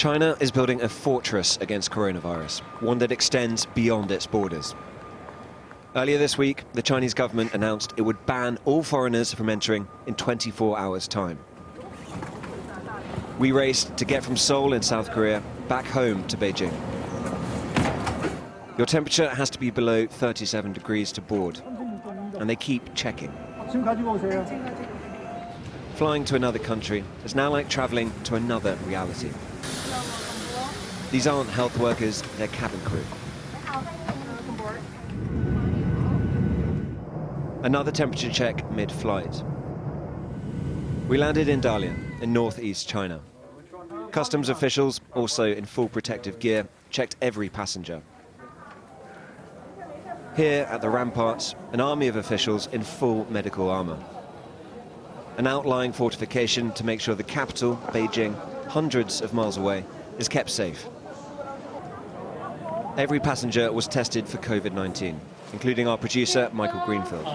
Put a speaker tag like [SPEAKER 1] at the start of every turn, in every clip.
[SPEAKER 1] China is building a fortress against coronavirus, one that extends beyond its borders. Earlier this week, the Chinese government announced it would ban all foreigners from entering in 24 hours' time. We raced to get from Seoul in South Korea back home to Beijing. Your temperature has to be below 37 degrees to board, and they keep checking. Flying to another country is now like travelling to another reality. These aren't health workers, they're cabin crew. Another temperature check mid-flight. We landed in Dalian, in northeast China. Customs officials, also in full protective gear, checked every passenger. Here at the ramparts, an army of officials in full medical armour. An outlying fortification to make sure the capital, Beijing, hundreds of miles away, is kept safe. Every passenger was tested for COVID-19, including our producer, Michael Greenfield.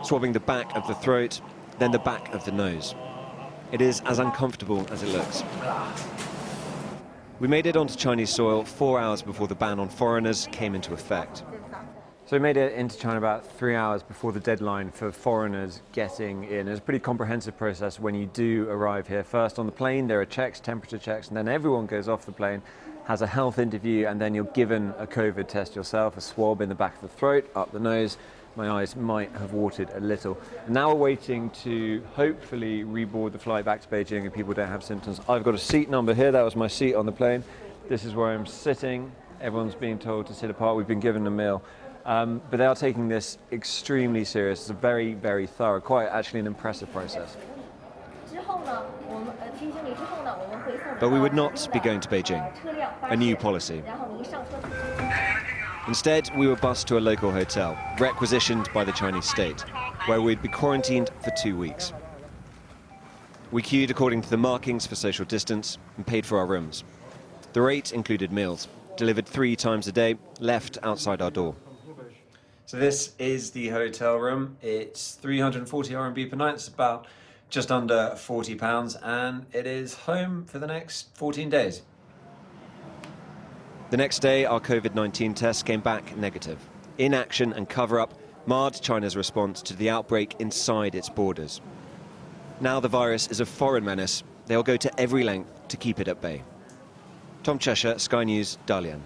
[SPEAKER 1] Swabbing the back of the throat, then the back of the nose. It is as uncomfortable as it looks. We made it onto Chinese soil 4 hours before the ban on foreigners came into effect.
[SPEAKER 2] So we made it into China about 3 hours before the deadline for foreigners getting in. It's a pretty comprehensive process when you do arrive here. First on the plane, there are checks, temperature checks, and then everyone goes off the plane, has a health interview, and then you're given a COVID test yourself, a swab in the back of the throat, up the nose. My eyes might have watered a little. And now we're waiting to hopefully reboard the flight back to Beijing and people don't have symptoms. I've got a seat number here. That was my seat on the plane. This is where I'm sitting. Everyone's being told to sit apart. We've been given a meal. But they are taking this extremely serious. It's a very, very thorough, quite actually an impressive process.
[SPEAKER 1] But we would not be going to Beijing, a new policy. Instead, we were bused to a local hotel, requisitioned by the Chinese state, where we'd be quarantined for 2 weeks. We queued according to the markings for social distance and paid for our rooms. The rate included meals, delivered 3 times a day, left outside our door. So this is the hotel room. It's 340 RMB per night. It's about just under £40, and it is home for the next 14 days. The next day, our COVID-19 tests came back negative. Inaction and cover-up marred China's response to the outbreak inside its borders. Now the virus is a foreign menace. They'll go to every length to keep it at bay. Tom Cheshire, Sky News, Dalian.